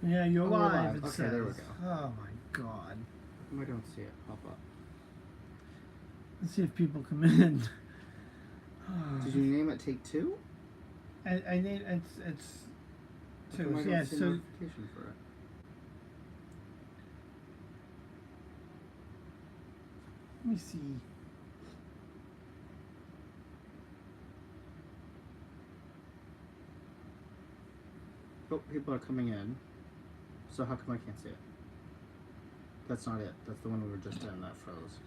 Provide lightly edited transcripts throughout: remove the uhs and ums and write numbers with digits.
Yeah, you're we're live. It Okay, says. there we go. Oh my god. I don't see it pop up. Let's see if people come in. Did you name it Take Two? I need it's How come I yeah. don't see a So notification for it? let me see. Oh, people are coming in. So how come I can't see it? That's not it. That's the one we were just in that froze.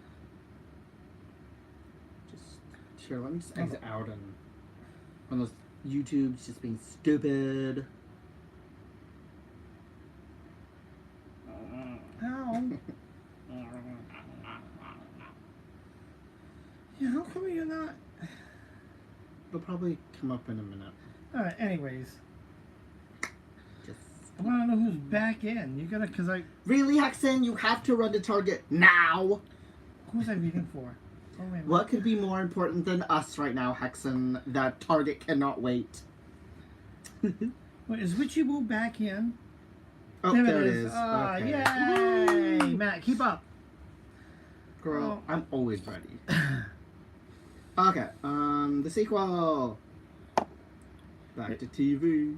Just here, let me just exit out and on those YouTube's just being stupid. How? Yeah, how come you're not? They'll probably come up in a minute. All right. Anyways, Just I want to know who's back in. You gotta, cause I. really, Hexen, you have to run to Target now. Who's I reading for? Oh wait. A minute. What could be more important than us right now, Hexen? That Target cannot wait. Wait, is Witchy Woo back in? Oh, there it is. Ah, Okay. yay! Woo! Matt, keep up. Girl, Oh. I'm always ready. Okay, the sequel. Back to TV.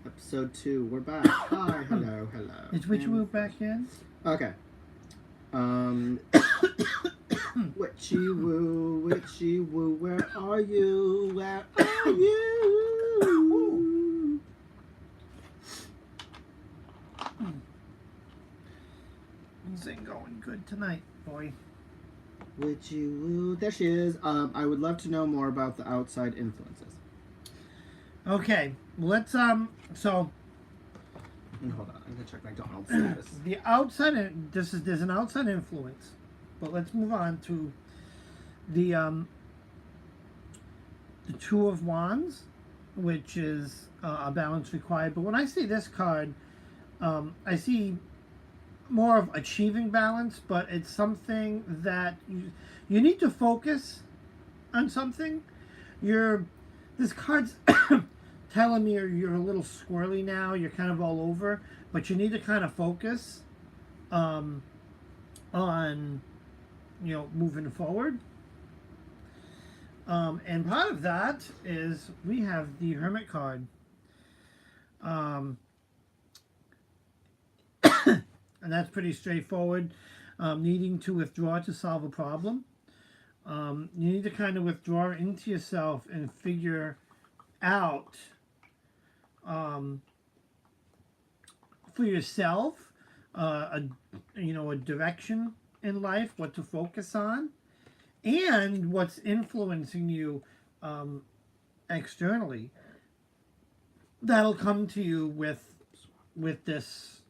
Episode 2, we're back. Hi, hello, hello. Is Witchy Woo back in? Okay. Witchy Woo, where are you? Where are you? Things ain't going good tonight, boy. Witchy Woo, there she is. I would love to know more about the outside influences. Okay, let's so And hold on, I'm gonna check McDonald's status. the outside there's an outside influence, but let's move on to the Two of Wands, which is a balance required. But when I see this card, I see more of achieving balance, but it's something that you need to focus on something. This card's telling me you're a little squirrely now. You're kind of all over, but you need to kind of focus on moving forward. And part of that is we have the Hermit card. And that's pretty straightforward. Needing to withdraw to solve a problem. You need to kind of withdraw into yourself and figure out for yourself a direction in life, what to focus on, and what's influencing you externally. That'll come to you with this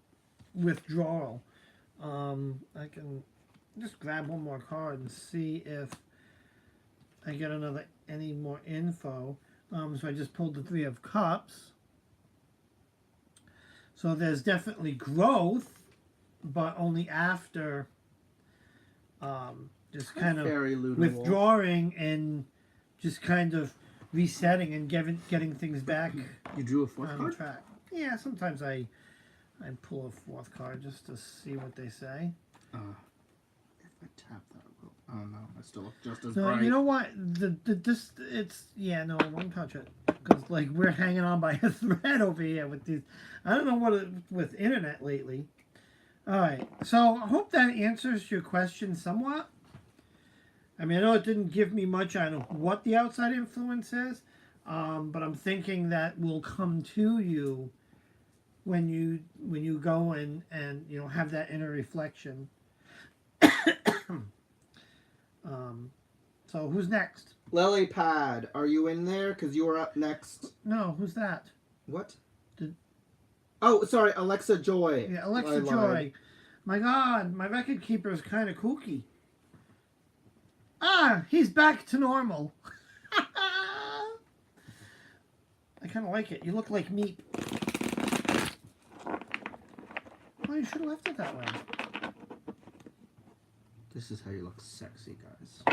withdrawal. I can just grab one more card and see if I get any more info. So I just pulled the Three of Cups. So there's definitely growth, but only after just kind of withdrawing and just kind of resetting and getting things back. You drew a fourth card? Track. Yeah, sometimes I pull a fourth card just to see what they say. If I tap that, oh no, I still look just as So bright. you know what? No, I won't touch it because like we're hanging on by a thread over here with these. I don't know what with internet lately. All right, so I hope that answers your question somewhat. I mean, I know it didn't give me much on what the outside influence is, but I'm thinking that will come to you when you go and have that inner reflection. So who's next? Lily Pad, are you in there? Because you were up next. No, who's that? What? Oh, sorry, Alexa Joy. Yeah, Alexa Joy. My God, my record keeper is kind of kooky. Ah, he's back to normal. I kind of like it. You look like Meep. Well, you should have left it that way. This is how you look sexy, guys.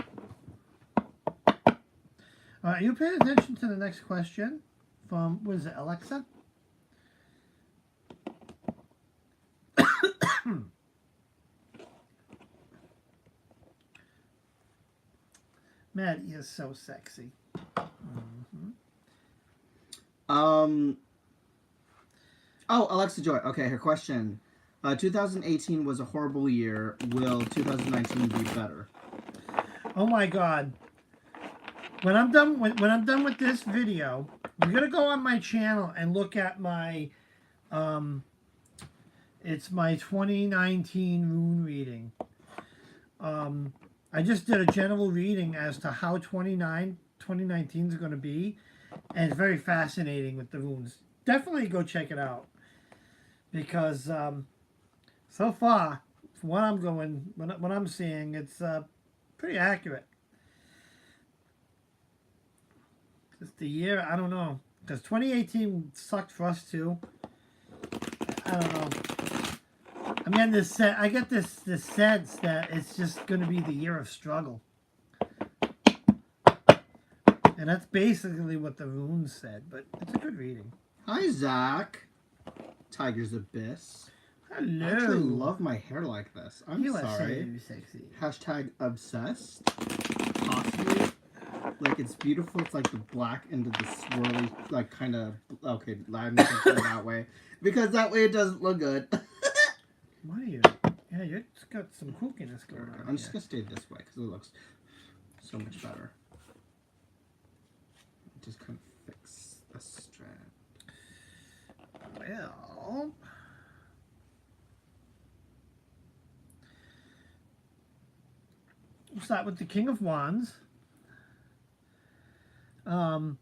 All right, you pay attention to the next question from, what is it, Alexa? Maddie is so sexy. Mm-hmm. Oh, Alexa Joy. Okay, her question. 2018 was a horrible year. Will 2019 be better? Oh my God! When I'm done with this video, you're gonna go on my channel and look at my it's my 2019 moon reading. I just did a general reading as to how 2019 is going to be, and it's very fascinating with the runes. Definitely go check it out because so far, from what I'm going, what I'm seeing, it's pretty accurate. Just the year, I don't know, because 2018 sucked for us too. I don't know. I mean, I get this sense that it's just going to be the year of struggle. And that's basically what the runes said, but it's a good reading. Hi, Zach. Tiger's Abyss. Hello. I actually love my hair like this. I'm You sorry. are so sexy. Hashtag obsessed. Possibly. Like, it's beautiful. It's like the black into the swirly, like, kind of... Okay, I'm not going to put it that way. Because that way it doesn't look good. What are you? Yeah, you've got some kookiness going on. I'm just going to stay this way because it looks so much better. Just kind of fix the strap. Well... We'll start with the King of Wands. Hi,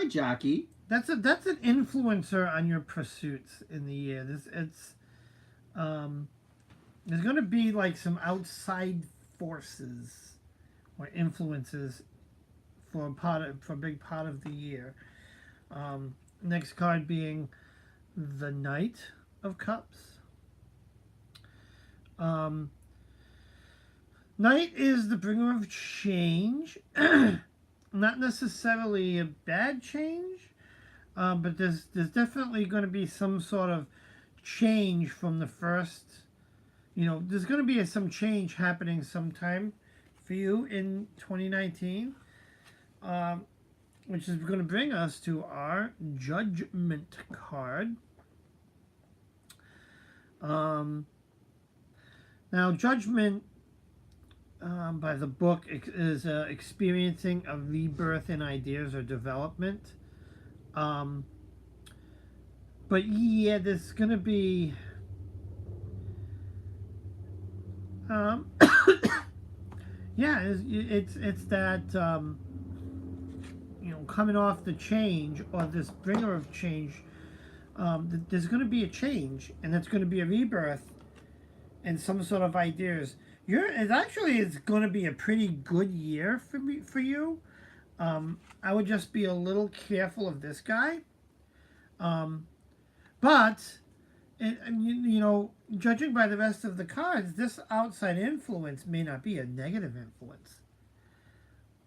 Jackie. That's an influencer on your pursuits in the year. There's going to be like some outside forces or influences for a big part of the year. Next card being the Knight of Cups. Knight is the bringer of change. Not necessarily a bad change, but there's definitely going to be some sort of change from the first. You know, there's going to be some change happening sometime for you in 2019, which is going to bring us to our Judgment card. Now, Judgment, by the book, is experiencing a rebirth in ideas or development. But yeah, there's going to be... yeah, it's that, you know, coming off the change, or this bringer of change, there's going to be a change, and it's going to be a rebirth and some sort of ideas. It's going to be a pretty good year for you. I would just be a little careful of this guy. But you know, judging by the rest of the cards, this outside influence may not be a negative influence.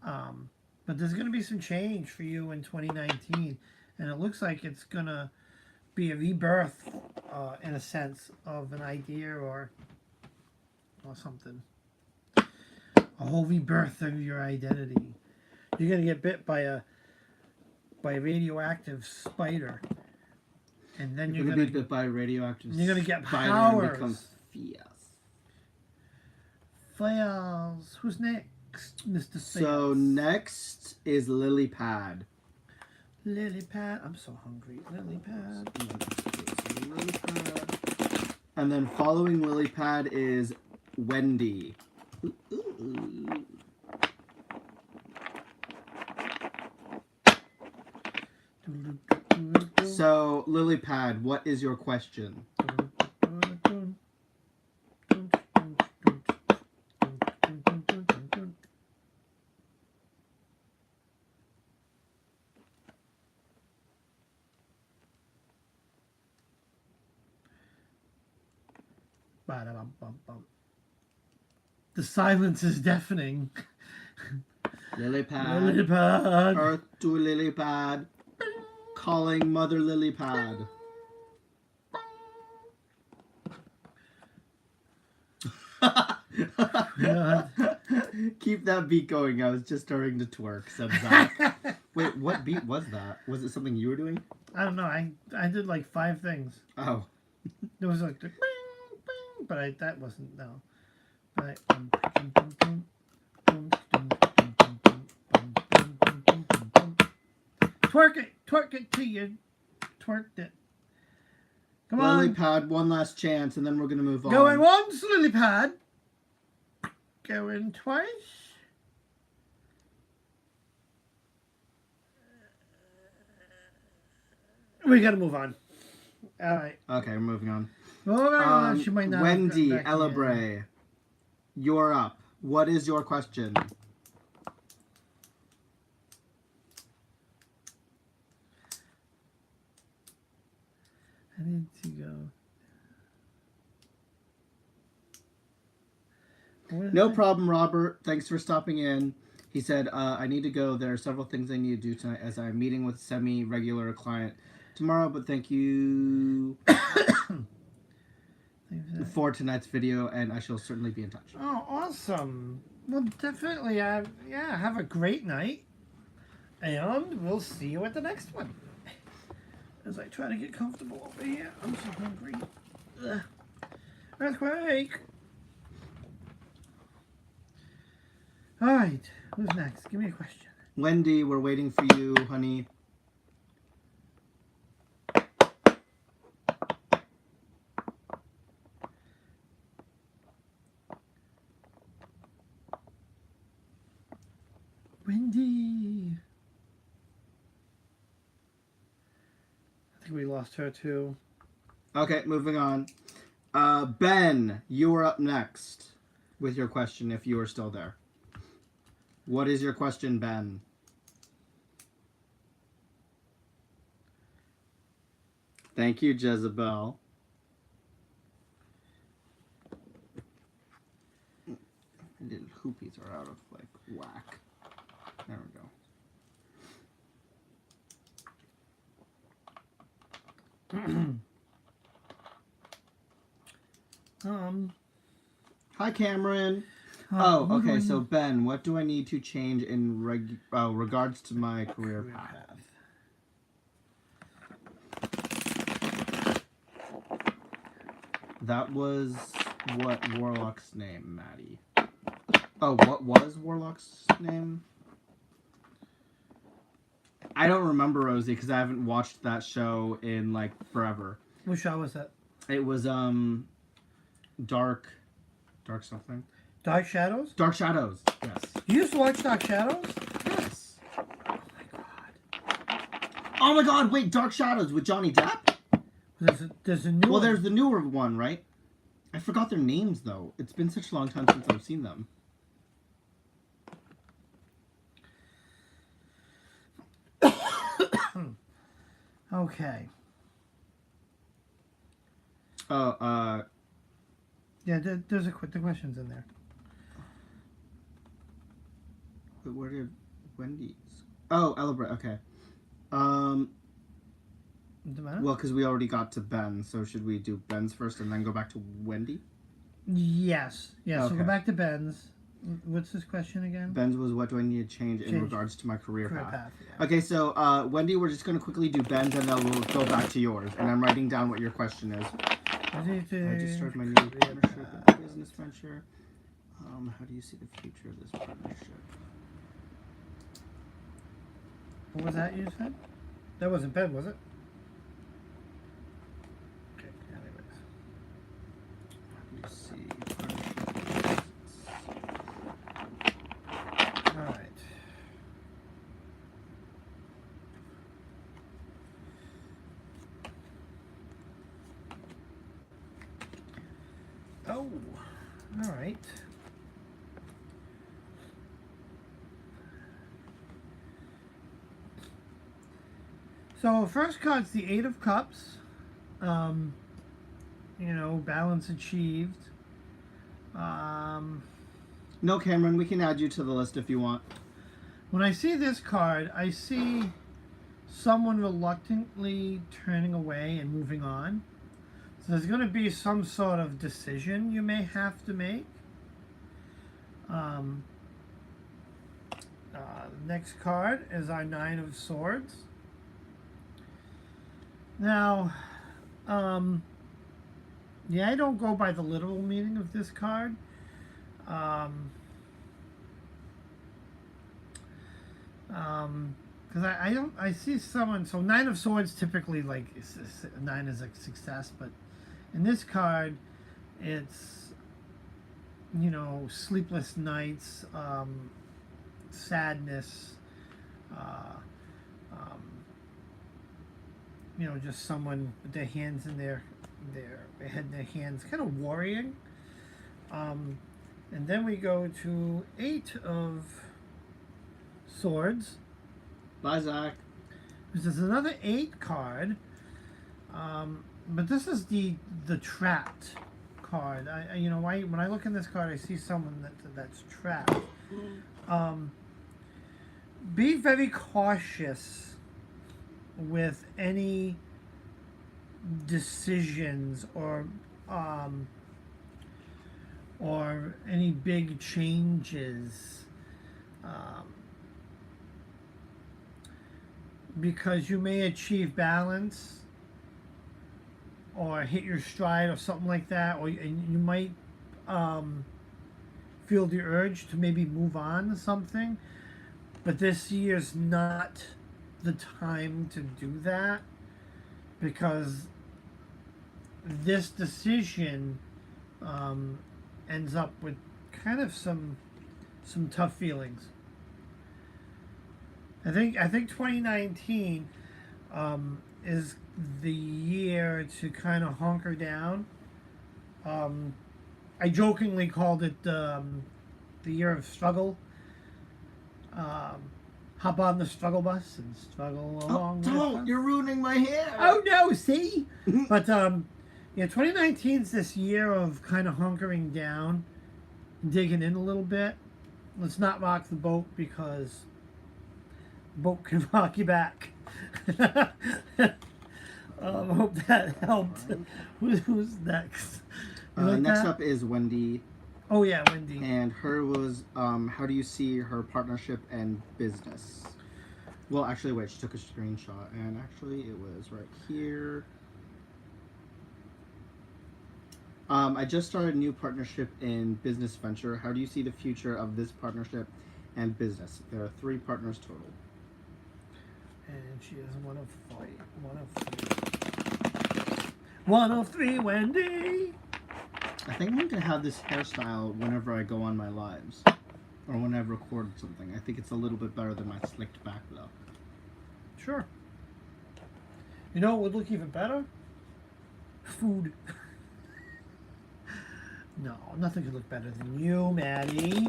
But there's going to be some change for you in 2019, and it looks like it's going to be a rebirth, in a sense, of an idea or something. A whole rebirth of your identity. You're going to get bit by a radioactive spider. And then you're going to be bit by a radioactive you're going to get spider powers. And become fierce. Who's next, Mr. Fierce? So next is Lily Pad. Lily Pad. I'm so hungry. Lily Pad. Lily Pad. And then following Lily Pad is Wendy. Ooh. So, Lily Pad, what is your question? The silence is deafening. Lily Pad. Lily Pad. Earth to Lily Pad. Calling Mother Lily Pad. God. Keep that beat going. I was just starting to twerk, said Zach. Wait, what beat was that? Was it something you were doing? I don't know. I did like 5 things. Oh. There was like the bing, bing, but that wasn't no. But twerk it till you twerked it. Come Lily on, pad, one last chance, and then we're gonna move on. going once, lily pad. Going twice. We gotta move on. All right. Okay, we're moving on. Well, she might not have Wendy gotten back again. Elabre, you're up. What is your question? I need to go. No problem, Robert. Thanks for stopping in. He said, I need to go. There are several things I need to do tonight as I'm meeting with semi-regular client tomorrow, but thank you for tonight's video, and I shall certainly be in touch. Oh, awesome. Well, definitely, yeah, have a great night, and we'll see you at the next one. As I try to get comfortable over here. I'm so hungry. Ugh. Earthquake! Alright, who's next? Give me a question. Wendy, we're waiting for you, honey. Wendy! I think we lost her too. Okay, moving on. Ben, you are up next with your question if you are still there. What is your question, Ben? Thank you, Jezebel. The hoopies are out of, like, whack. There we go. Hi, Cameron. Oh, okay. So Ben, what do I need to change in regards to my career path? That was what Warlock's name, Maddie. Oh, what was Warlock's name? I don't remember, Rosie, because I haven't watched that show in like forever. What show was that? It was Dark something. Dark Shadows? Dark Shadows, yes. You used to watch Dark Shadows? Yes. Oh my god. Oh my god, wait, Dark Shadows with Johnny Depp? There's a new Well, one. there's the newer one, right? I forgot their names, though. It's been such a long time since I've seen them. Okay. Oh, Yeah, there's the questions in there. where did Wendy's? Oh, Elaborate, okay. Doesn't matter? Well, because we already got to Ben, so should we do Ben's first and then go back to Wendy? Yes. Yeah, so Okay. go back to Ben's. What's this question again? Ben's was what do I need to change in regards to my career path? Yeah. Okay, so Wendy, we're just going to quickly do Ben's and then we'll go back to yours. And I'm writing down what your question is. I just started my new partnership with business venture. How do you see the future of this partnership? What was that you said? That wasn't Ben, was it? Okay, anyways. How do you see partnership? Alright. Oh, alright. So first card's the Eight of Cups. You know, balance achieved. No, Cameron, we can add you to the list if you want. When I see this card, I see someone reluctantly turning away and moving on. So there's going to be some sort of decision you may have to make. Um, Next card is our Nine of Swords. Now, yeah, I don't go by the literal meaning of this card. Because I see someone. So Nine of Swords typically like nine is a success, but in this card, it's sleepless nights, sadness, uh, um, just someone with their hands in their head in their hands, kind of worrying. And then we go to Eight of Swords. Bye, Zach. This is another 8 card, but this is the trapped card. When I look in this card, I see someone that's trapped. Be very cautious with any decisions or any big changes, because you may achieve balance or hit your stride or something like that, and you might feel the urge to maybe move on to something, but this year's not the time to do that, because this decision ends up with kind of some tough feelings. I think 2019 is the year to kind of hunker down. I jokingly called it the year of struggle. Hop on the struggle bus and struggle along. Don't! You're ruining my hair. Oh no! See, but 2019 is this year of kind of hunkering down, digging in a little bit. Let's not rock the boat, because the boat can rock you back. I hope that helped. Who's next? Next up is Wendy. Oh yeah, Wendy. And her was, how do you see her partnership and business? Well, actually, wait, she took a screenshot, and actually it was right here. I just started a new partnership in business venture. How do you see the future of this partnership and business? There are 3 partners total. And she is one of 3. 1 of 3, Wendy! I think I'm going to have this hairstyle whenever I go on my lives. Or when I record something. I think it's a little bit better than my slicked back, though. Sure. You know what would look even better? Food. No, nothing could look better than you, Maddie.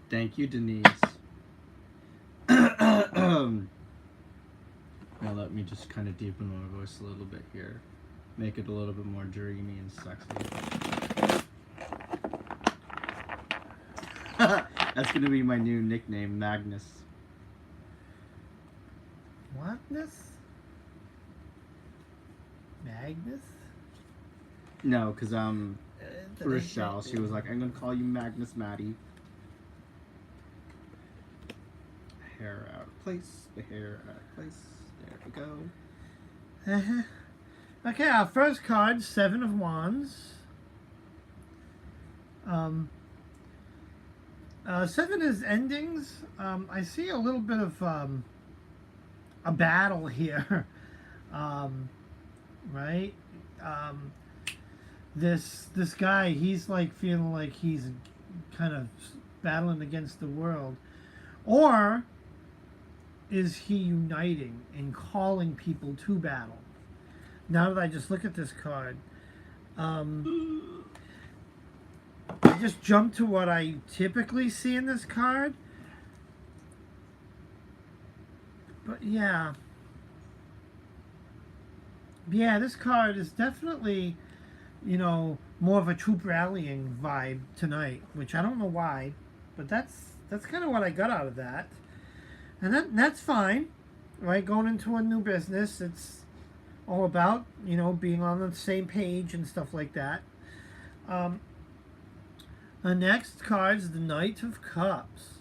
Thank you, Denise. Now let me just kind of deepen my voice a little bit here. Make it a little bit more dreamy and sexy. That's going to be my new nickname, Magnus. Magnus? Magnus? No, because Rochelle, she was like, I'm going to call you Magnus Maddie. Hair out of place, the hair out of place. There we go. Okay, our first card, 7 of Wands. 7 is endings. I see a little bit of a battle here, right? This guy, he's like feeling like he's kind of battling against the world, or is he uniting and calling people to battle? Now that I just look at this card, I just jump to what I typically see in this card. But yeah, this card is definitely, more of a troop rallying vibe tonight, which I don't know why, but that's kind of what I got out of that. And that's fine, right? Going into a new business, it's all about, being on the same page and stuff like that. Um, the next card is the Knight of Cups.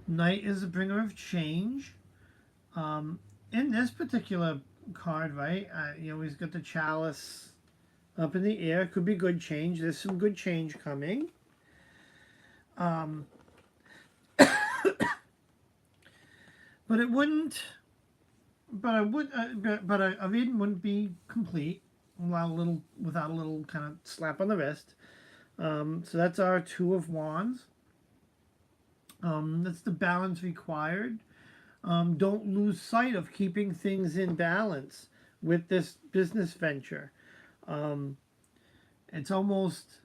Knight is a bringer of change. Um, in this particular card, right, he's got the chalice up in the air. Could be good change. There's some good change coming. Um, but it wouldn't. But I would. But a reading wouldn't be complete without a little kind of slap on the wrist. So that's our Two of Wands. That's the balance required. Don't lose sight of keeping things in balance with this business venture. Um, it's almost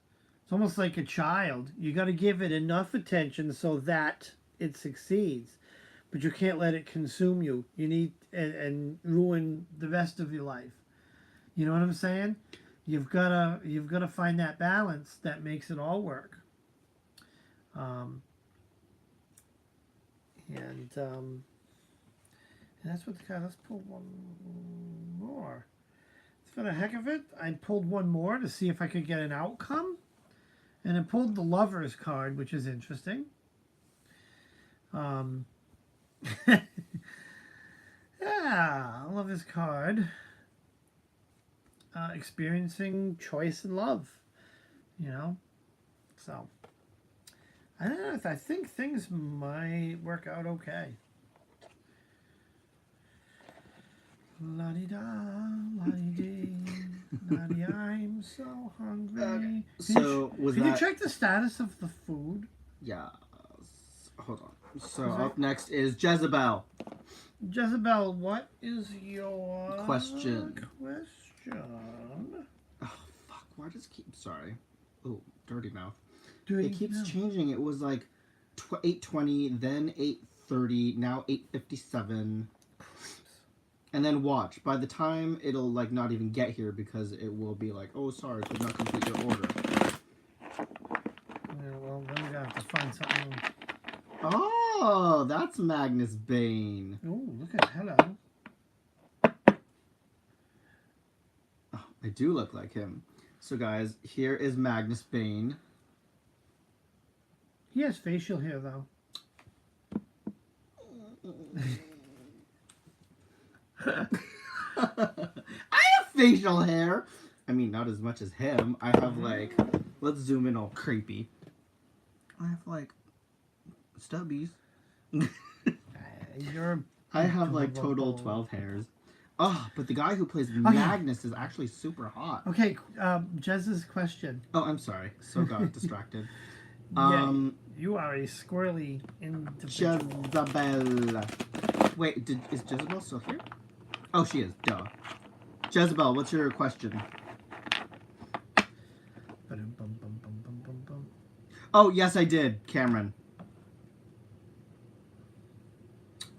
like a child. You got to give it enough attention so that it succeeds, but you can't let it consume you. You need and ruin the rest of your life. You know what I'm saying? You've gotta find that balance that makes it all work. Um, and that's what the card. Let's pull one more. For the heck of it, I pulled one more to see if I could get an outcome, and I pulled the Lovers card, which is interesting. Yeah, I love this card. Experiencing choice and love, So, I don't know. I think things might work out okay. La-di-da, la-di-dee, la-di, I'm so hungry. Can you check the status of the food? Yeah. Hold on. So up next is Jezebel. Jezebel, what is your question? Oh, fuck. Why does it keep... Sorry. Oh, dirty mouth. It keeps changing. It was like 8:20, then 8:30, now 8:57. And then watch. By the time it'll like not even get here because it will be like, oh, sorry, could not complete your order. Yeah, well, then we're going to have to find something. Oh, that's Magnus Bane. Oh, look at hello. Oh, I do look like him. So, guys, here is Magnus Bane. He has facial hair, though. I have facial hair. I mean, not as much as him. I have, like... Let's zoom in all creepy. I have, like... stubbies. I have like total 12 hairs. Oh, but the guy who plays Magnus is actually super hot. Okay, Jez's question. Oh, I'm sorry. So got distracted. You are a squirrely individual. Jezebel. Wait, is Jezebel still here? Oh, she is. Duh. Jezebel, what's your question? Oh, yes, I did, Cameron.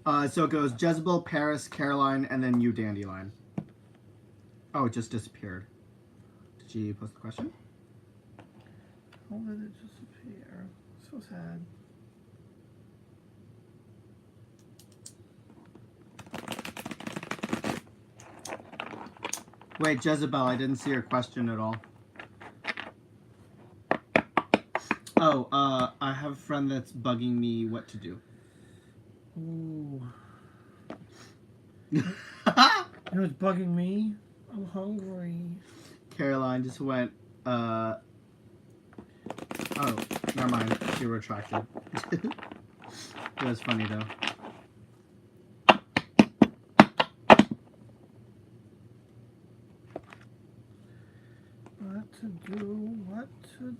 So it goes Jezebel, Paris, Caroline, and then you, Dandelion. Oh, it just disappeared. Did she post the question? How did it disappear? So sad. Wait, Jezebel, I didn't see your question at all. Oh, I have a friend that's bugging me what to do. Ooh. You know what's bugging me? I'm hungry. Caroline just went, oh, never mind. She retracted. It was funny, though. What to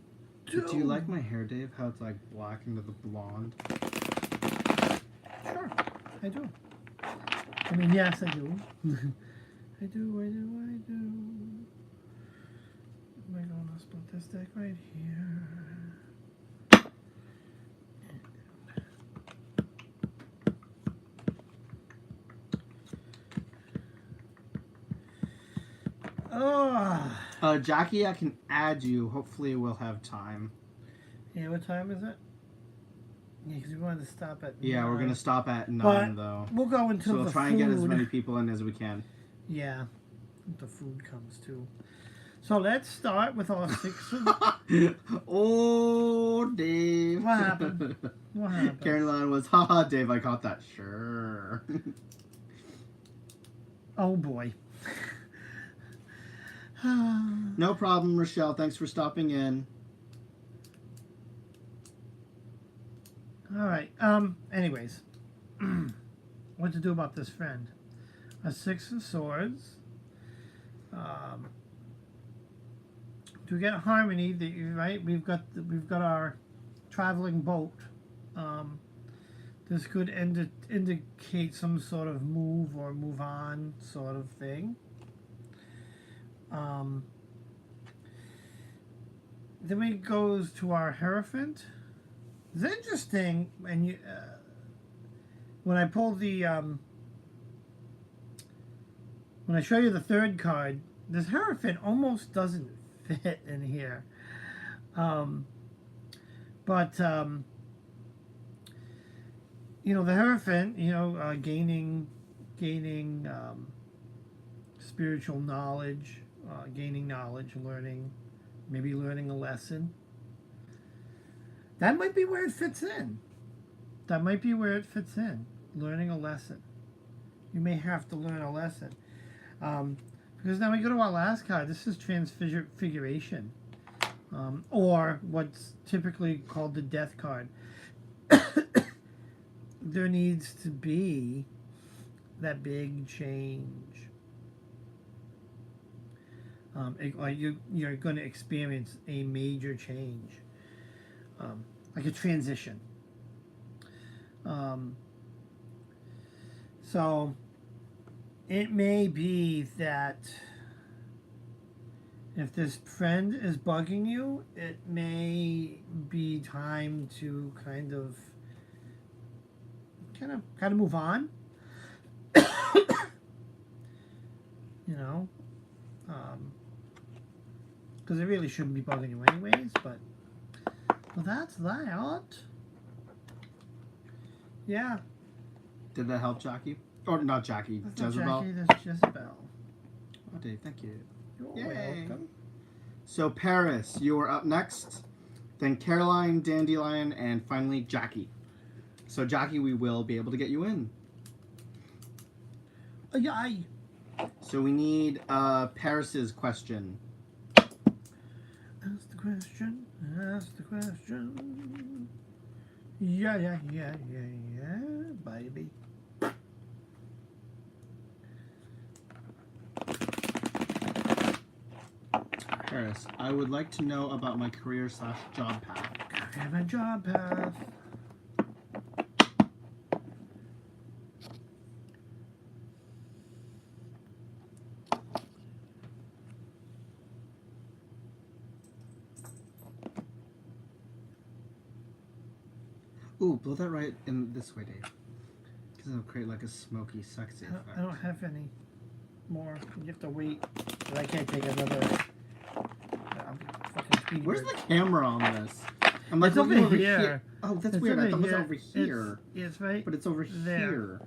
do? Do you like my hair, Dave? How it's like black into the blonde? Sure, I do. I mean, yes, I do. I do. Am I going to split this deck right here? Oh. Jackie, I can add you. Hopefully we'll have time. Yeah, what time is it? Yeah, because we wanted to stop at Yeah, we're 9. gonna stop at 9 But though. we'll go So until we'll the try food. and get as many people in as we can. Yeah, the food comes too. So let's start with our 6 of... Oh, Dave. What happened? What happened? Caroline was, haha, Dave, I caught that. Sure. Oh boy. No problem, Rochelle. Thanks for stopping in. All right. Anyways, what to do about this friend? A 6 of Swords. To get harmony, right? We've got our traveling boat. This could indicate some sort of move or move on sort of thing. Then we goes to our Hierophant. It's interesting, and you, when I pull the when I show you the third card, this Hierophant almost doesn't fit in here. But you know, the Hierophant, you know, gaining spiritual knowledge, gaining knowledge, learning, maybe learning a lesson. That might be where it fits in. That might be where it fits in. Learning a lesson. You may have to learn a lesson. Because now we go to our last card. This is Transfiguration. Or what's typically called the Death card. There needs to be that big change. You're going to experience a major change. Like a transition. So it may be that if this friend is bugging you, it may be time to kind of move on. You know, because it really shouldn't be bugging you anyways. But well, that's that. Yeah. Did that help, Jackie? Or not Jackie, That's Jezebel? not Jackie, that's Jezebel. Oh, Dave, thank you. You're Yay. welcome. So, Paris, you are up next. Then Caroline, Dandelion, and finally Jackie. So, Jackie, we will be able to get you in. Yay. So, we need Paris's question. Ask the question. Ask the question. Yeah, yeah, yeah, yeah, yeah, baby. Paris, I would like to know about my career/job path. Career and job path. Ooh, blow that right in this way, Dave. Because it'll create like a smoky, sexy effect. I don't have any more. You have to wait. But I can't take another. I'm fucking speedy Where's bird. the camera on this? I'm like It's looking over over here. here. Oh, that's It's weird. I over thought it was here. over here. It's right. But it's over there. here.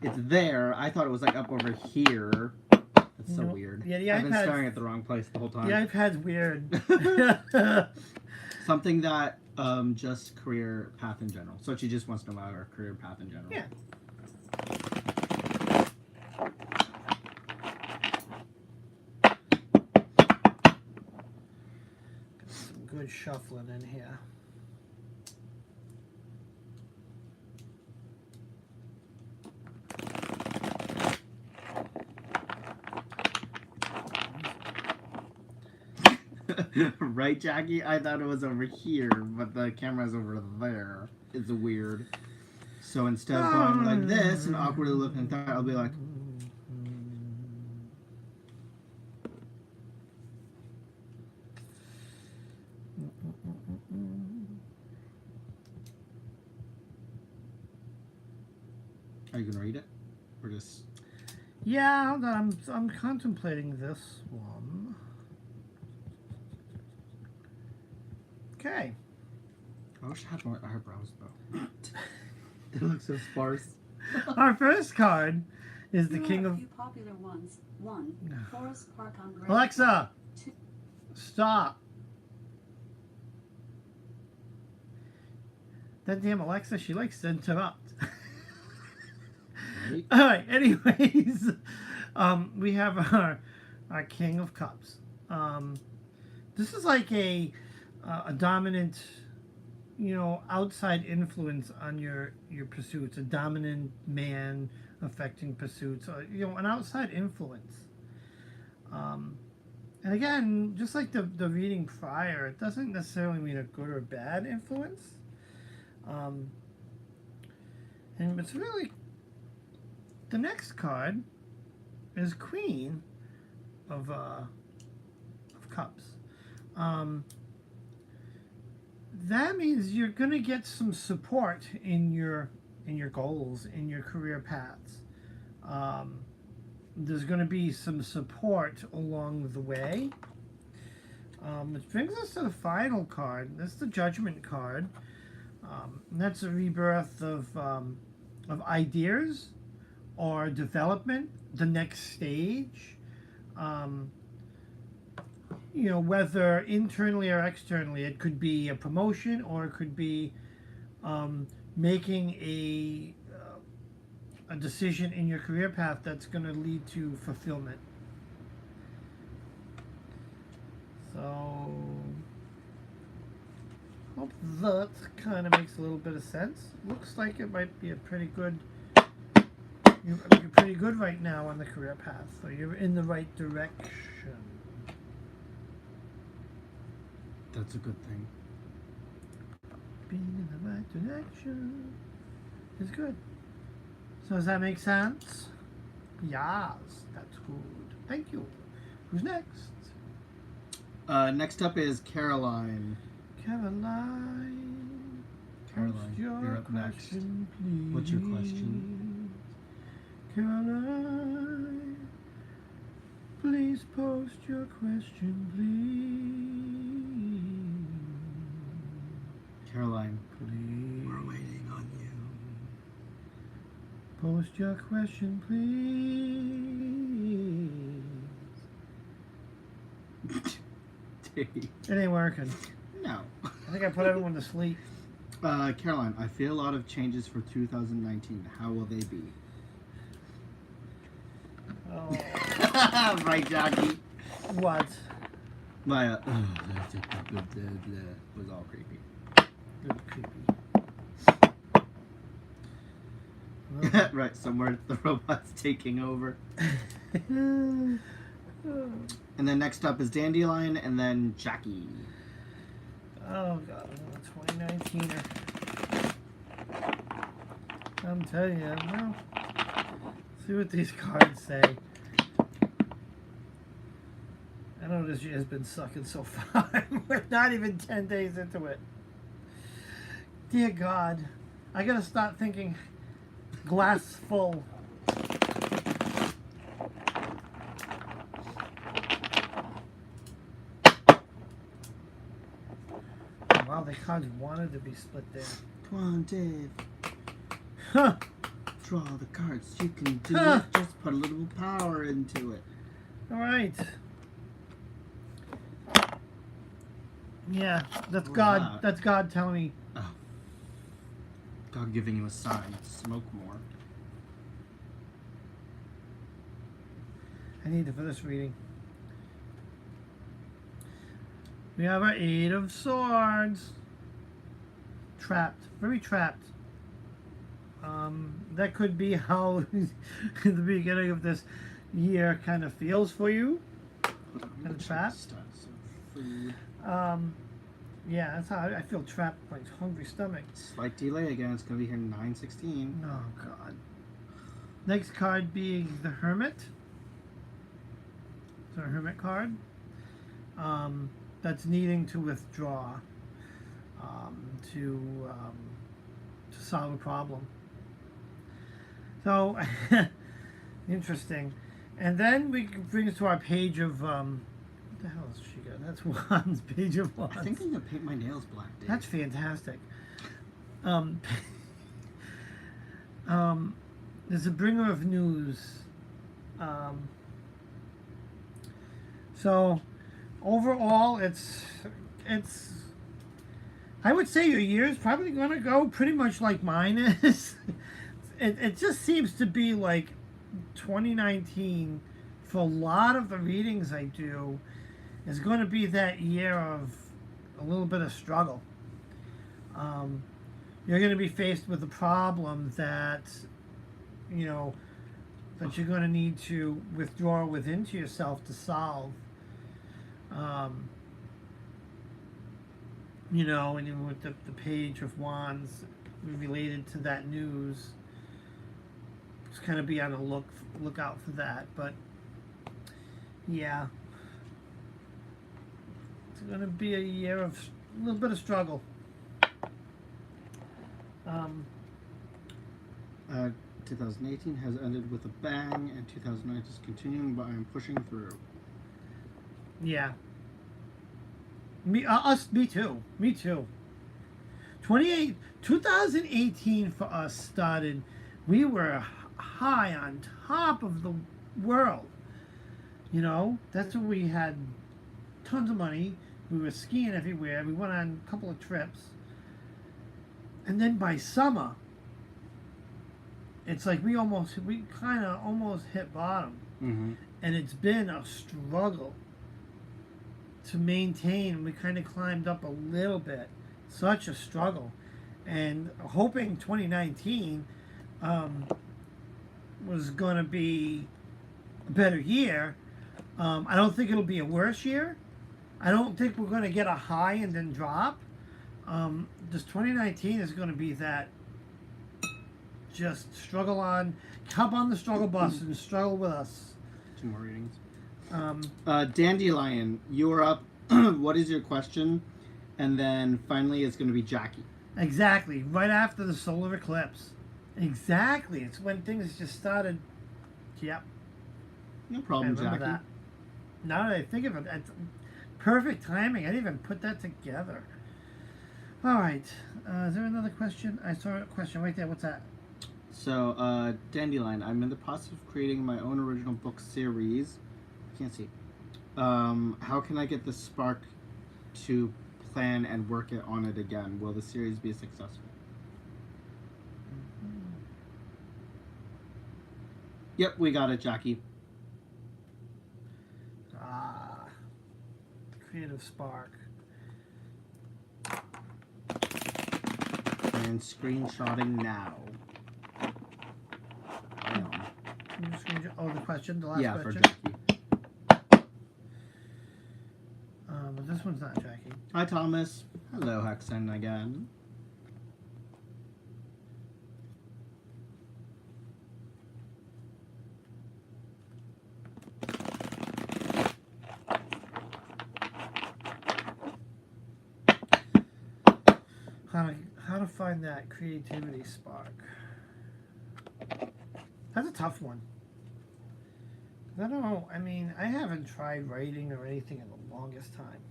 It's there. I thought it was like up over here. That's so No. weird. Yeah, the I've been iPad's- staring at the wrong place the whole time. The iPad's weird. Something that just career path in general. So she just wants to know about our career path in general. Yeah. Got some good shuffling in here. Right, Jackie? I thought it was over here, but the camera's over there. It's weird. So instead of going like this and awkwardly looking at that, I'll be like, are you gonna read it? Or just Yeah, I'm contemplating this one. Okay. I wish I had more eyebrows though. It looks so sparse. Our first card is the Here King are a of... few popular ones. 1. Forest Park on Grand. Alexa! 2. Stop. That damn Alexa, she likes to interrupt. Right? Alright, anyways. We have our King of Cups. This is like a dominant, outside influence on your pursuits. A dominant man affecting pursuits. An outside influence. And again, just like the reading prior, it doesn't necessarily mean a good or bad influence. And it's really... The next card is Queen of Cups. That means you're going to get some support in your goals, in your career paths. There's going to be some support along the way. Which brings us to the final card. That's the Judgment card. And that's a rebirth of ideas or development, the next stage. Whether internally or externally, it could be a promotion or it could be making a decision in your career path that's going to lead to fulfillment. So, hope that kind of makes a little bit of sense. Looks like it might be a pretty good. You're pretty good right now on the career path, so you're in the right direction. That's a good thing. Being in the right direction is good. So does that make sense? Yes, that's good. Thank you. Who's next? Next up is Caroline. Caroline. Caroline, you're up next. Question, please. What's your question? Caroline, please post your question, please. Caroline, Please. we're waiting on Post your question, please. you. It ain't working. No. I think I put everyone to sleep. Caroline, I feel a lot of changes for 2019. How will they be? Oh, Right, Jackie? what? My, was all creepy. Good creepy. Right, somewhere the robot's taking over. And then next up is Dandelion, and then Jackie. Oh god, another 2019er. I'm telling you, well, see what these cards say. I know this year has been sucking so far. We're not even 10 days into it. Dear God, I gotta start thinking glass full. Wow, the cards wanted to be split there. Come on, Dave. Huh. Draw the cards. You can do Huh. it. Just put a little power into it. All right. Yeah, that's What was God. that? That's God telling me. Oh. God giving you a sign. Smoke more. I need it for this reading. We have our 8 of Swords. Trapped. Very trapped. That could be how the beginning of this year kind of feels for you. Kind of trapped. Start some food. Yeah, that's how I feel trapped. Like hungry stomach. Slight delay again. It's gonna be here 9:16. Oh God. Next card being the Hermit. It's our Hermit card. That's needing to withdraw to solve a problem. So interesting. And then we can bring us to our page of what the hell is she got? That's Wands, page of Wands. I think I'm gonna paint my nails black, Dave. That's fantastic. There's a bringer of news. Um, so overall, it's. I would say your year is probably going to go pretty much like mine is. It just seems to be like 2019 for a lot of the readings I do is going to be that year of a little bit of struggle. Um, you're going to be faced with a problem that, you know, that you're going to need to withdraw within to yourself to solve. Um, you know, and even with the Page of Wands related to that news, just kind of be on the lookout for that. But yeah, it's going to be a year of a little bit of struggle. Um, 2018 has ended with a bang, and 2019 is continuing, but I am pushing through. yeah. Me too. Me too. 2018 for us started. We were high on top of the world. You know, that's when we had tons of money. We were skiing everywhere. We went on a couple of trips. And then by summer, it's like we kind of almost hit bottom. Mm-hmm. And it's been a struggle to maintain. We kind of climbed up a little bit. Such a struggle. And hoping 2019 was going to be a better year. I don't think it'll be a worse year. I don't think we're going to get a high and then drop. This 2019 is going to be that just struggle on, hop on the struggle bus and struggle with us. 2 more readings. Dandelion, you're up. What is your question? And then finally it's going to be Jackie. Exactly. Right after the solar eclipse. Exactly. It's when things just started. Yep. No problem, I remember Jackie. that. Now that I think of it, it's perfect timing. I didn't even put that together. All right. Is there another question? I saw a question right there. What's that? So, Dandelion, I'm in the process of creating my own original book series. I can't see. How can I get the spark to plan and work on it again? Will the series be successful? Yep, we got it, Jackie. Creative spark. And screenshotting now. Hang on. Oh, the question, the last Yeah, for question. Jackie. But this one's not Jackie. Hi, Thomas. Hello, Hexen again. How to find that creativity spark? That's a tough one. I don't know. I mean, I haven't tried writing or anything in the longest time.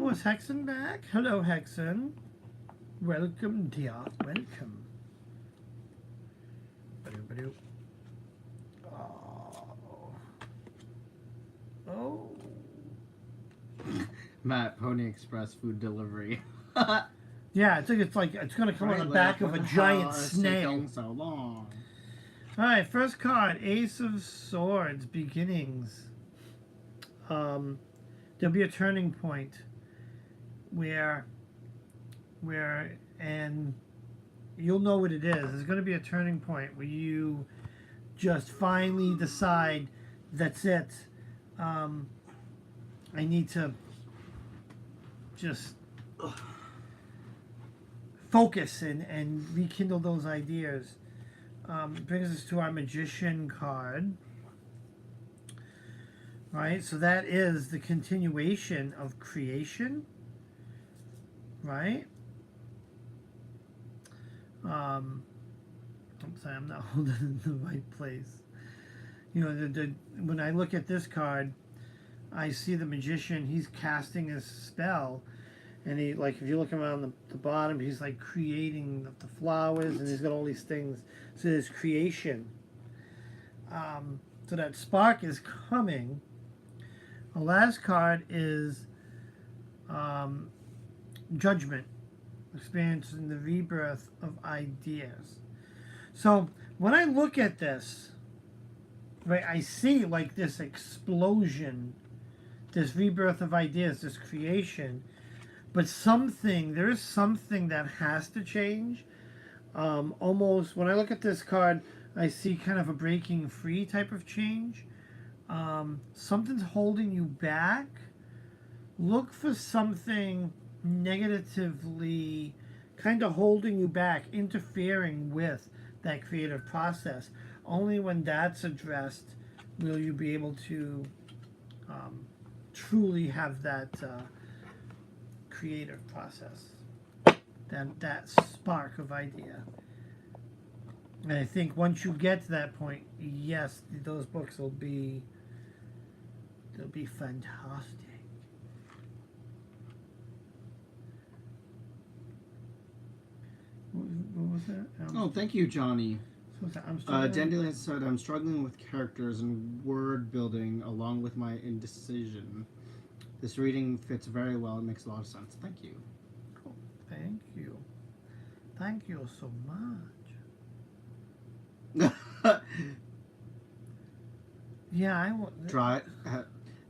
Oh, is Hexen back? Hello, Hexen. Welcome, dear. Welcome. Ba-do-ba-do. Oh. Matt, Pony Express food delivery. Yeah, it's like it's gonna come on the back of a giant snail. So long. All right, first card, Ace of Swords, beginnings. There'll be a turning point where, and you'll know what it is. There's going to be a turning point where you just finally decide, that's it. I need to just focus and rekindle those ideas. Brings us to our Magician card. Right, so that is the continuation of creation. Right? I'm sorry, I'm not holding it in the right place. You know, when I look at this card, I see the magician. He's casting his spell, and he like if you look around the bottom, he's like creating the flowers, and he's got all these things. So there's creation. So that spark is coming. The last card is judgment, experiencing the rebirth of ideas. So when I look at this, right, I see like this explosion, this rebirth of ideas, this creation, but there is something that has to change. Almost when I look at this card, I see kind of a breaking free type of change. Something's holding you back. Look for something negatively kind of holding you back, interfering with that creative process. Only when that's addressed will you be able to truly have that creative process, that spark of idea. And I think once you get to that point, yes, those books they'll be fantastic. What was that? Oh, thank you, Johnny. So what's that? I'm struggling. Dandelion said, I'm struggling with characters and word building along with my indecision. This reading fits very well and makes a lot of sense. Thank you. Cool. Thank you. Thank you so much. Yeah, I will. Try.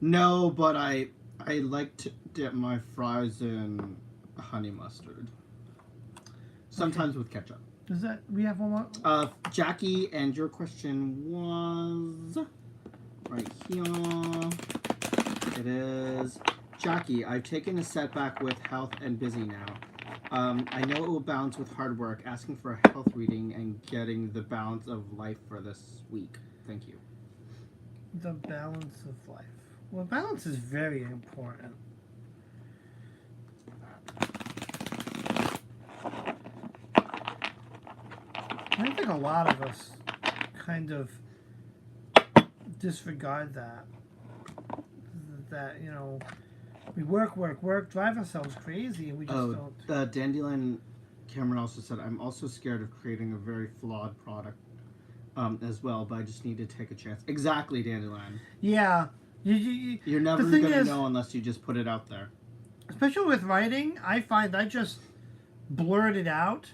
No, but I like to dip my fries in honey mustard. Sometimes with ketchup. Does that we have one more? Jackie, and your question was right here. It is Jackie. I've taken a setback with health and busy now. I know it will balance with hard work. Asking for a health reading and getting the balance of life for this week. Thank you. The balance of life. Well, balance is very important. I think a lot of us kind of disregard that. That, you know, we work, drive ourselves crazy, and we just don't. Dandelion Cameron also said, I'm also scared of creating a very flawed product as well, but I just need to take a chance. Exactly, Dandelion. Yeah. You're never going to know unless you just put it out there. Especially with writing, I find I just blurt it out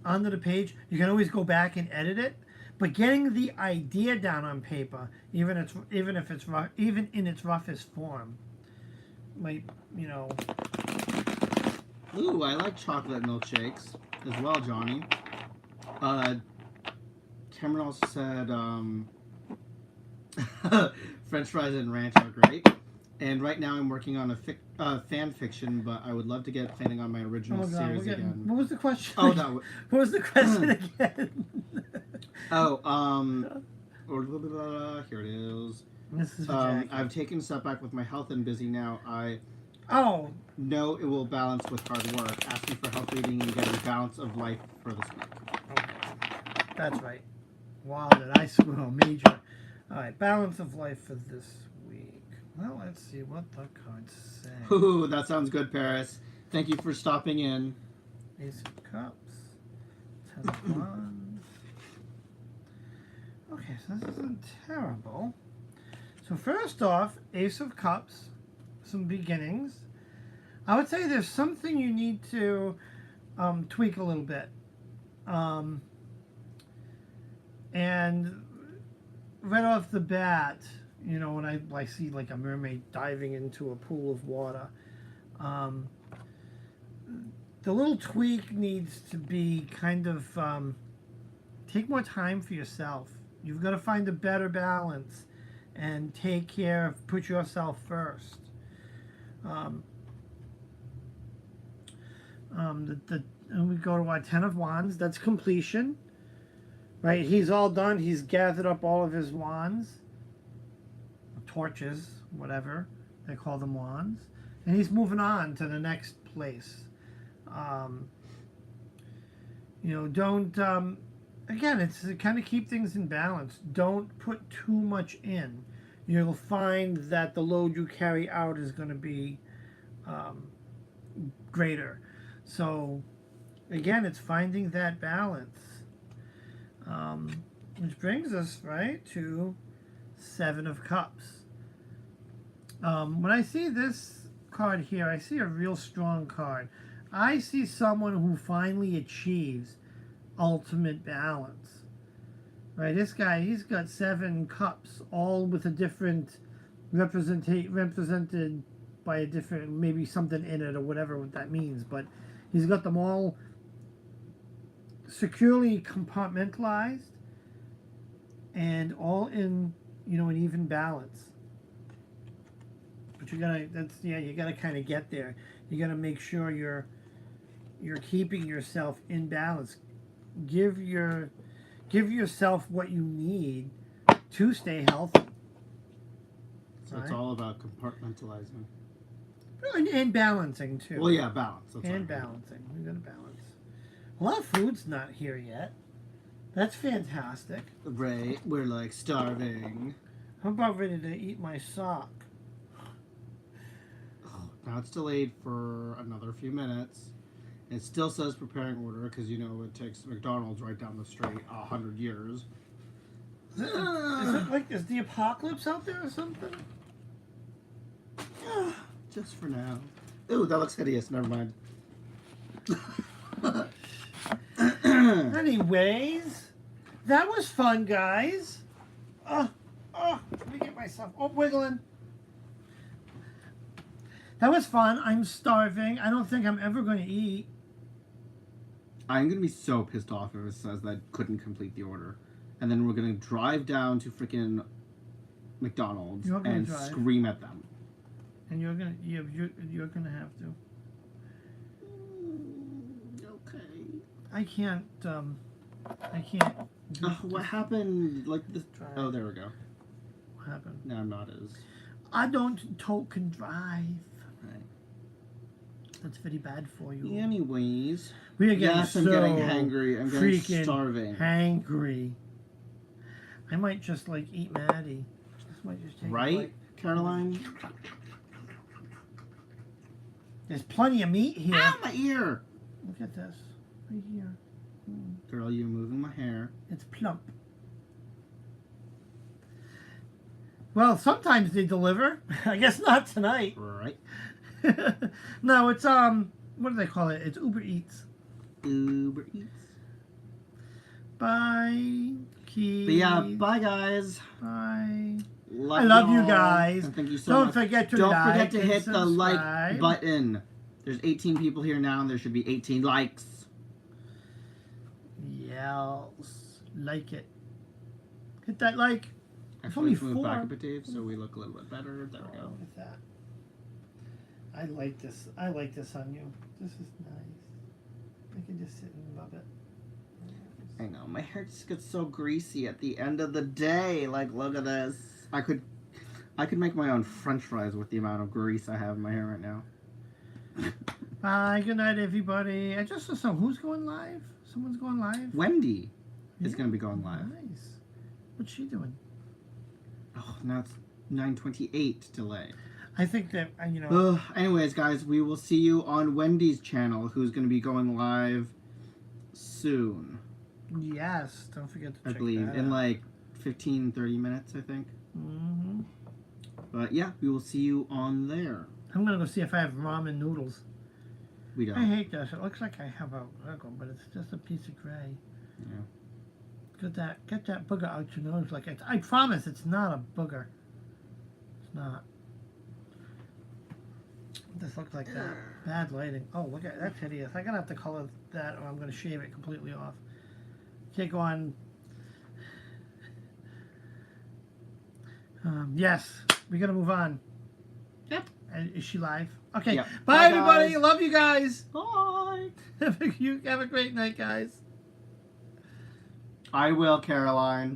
onto the page. You can always go back and edit it, but getting the idea down on paper, even in its roughest form, might, you know. Ooh, I like chocolate milkshakes as well, Johnny. Cameron also said French fries and ranch are great. And right now I'm working on a fan fiction, but I would love to get planning on my original series again. What was the question? Oh, what was the question again? Here it is. This is I've taken a step back with my health and busy now. I know it will balance with hard work. Asking for health reading and getting balance of life for this week. Okay. That's right. Wow, did I squirrel major. Alright, balance of life for this week. Well, let's see what the cards say. Ooh, that sounds good, Paris. Thank you for stopping in. Ace of Cups. 10 of Wands. Okay, so this isn't terrible. So first off, Ace of Cups. Some beginnings. I would say there's something you need to tweak a little bit. And right off the bat, you know, when I see like a mermaid diving into a pool of water, the little tweak needs to be kind of take more time for yourself. You've got to find a better balance and put yourself first. And we go to our 10 of Wands. That's completion. Right, he's all done. He's gathered up all of his wands, torches, whatever they call them, wands, and he's moving on to the next place. You know, don't. Again, it's to kind of keep things in balance. Don't put too much in. you'll find that the load you carry out is going to be greater. So, again, it's finding that balance. Which brings us, right, to 7 of Cups. When I see this card here, I see a real strong card. I see someone who finally achieves ultimate balance. Right, this guy, he's got 7 cups, all with a different represented by a different, maybe something in it or whatever that means. But he's got them all securely compartmentalized and all in, an even balance. But you gotta kind of get there. You gotta make sure you're keeping yourself in balance. Give yourself what you need to stay healthy. So it's all about compartmentalizing. And balancing too. Well, yeah, balance. That's And right. balancing. We gotta balance. A lot of food's not here yet. That's fantastic. Right, we're like starving. I'm about ready to eat my sock. Oh, now it's delayed for another few minutes. It still says preparing order because it takes McDonald's right down the street 100 years. Is the apocalypse out there or something? Just for now. Ooh, that looks hideous. Never mind. Anyways, that was fun, guys. Let me get myself wiggling. That was fun. I'm starving. I don't think I'm ever going to eat. I'm gonna be so pissed off if it says that I couldn't complete the order, and then we're gonna drive down to freaking McDonald's and scream at them. And you're gonna have to. Okay. I can't. What happened? Like this? Drive. Oh, there we go. What happened? No, I'm not as. I don't talk and drive. Right. That's very bad for you. Anyways. We are getting I'm getting hangry. I'm getting freaking starving. Hangry. I might just eat Maddie. This might just take Right, Caroline? There's plenty of meat here. Ow, my ear! Look at this. Right here. Girl, you're moving my hair. It's plump. Well, sometimes they deliver. I guess not tonight. Right. No, it's what do they call it? It's Uber Eats. Uber Eats. Bye, Keith. But yeah, bye guys. Bye. Love I love you y'all, guys. and thank you so Don't much. forget to Don't like forget to and hit the like subscribe. button. There's 18 people here now, and there should be 18 likes. Yes. Like it. Hit that like. It's Actually, only let's move 4. back a bit, Dave, so we look a little bit better. There we go. Look at that. I like this. I like this on you. This is nice. I can just sit and love it. I know, my hair just gets so greasy at the end of the day. Like, look at this. I could make my own French fries with the amount of grease I have in my hair right now. Bye. Good night, everybody. I just saw who's going live. Someone's going live. Wendy is Yeah. going to be going live. Nice. What's she doing? Oh, now it's 9:28 delay. I think that Anyways, guys, we will see you on Wendy's channel, who's going to be going live soon. Yes. Don't forget to I check believe that in out. like 15-30 minutes, I think. Mm-hmm. But yeah, we will see you on there. I'm gonna go see if I have ramen noodles. We don't. I hate this. It looks like I have a regular, but it's just a piece of gray. Yeah. Get that booger out your nose. I promise, it's not a booger. It's not. This looks like that. Bad lighting. Oh, look at that's hideous. I'm gonna have to color that, or I'm gonna shave it completely off. Can't go on. Yes, we gotta move on. Yep. Is she live? Okay. Yep. Bye, Bye, everybody. guys. Love you guys. Bye. You have a great night, guys. I will, Caroline.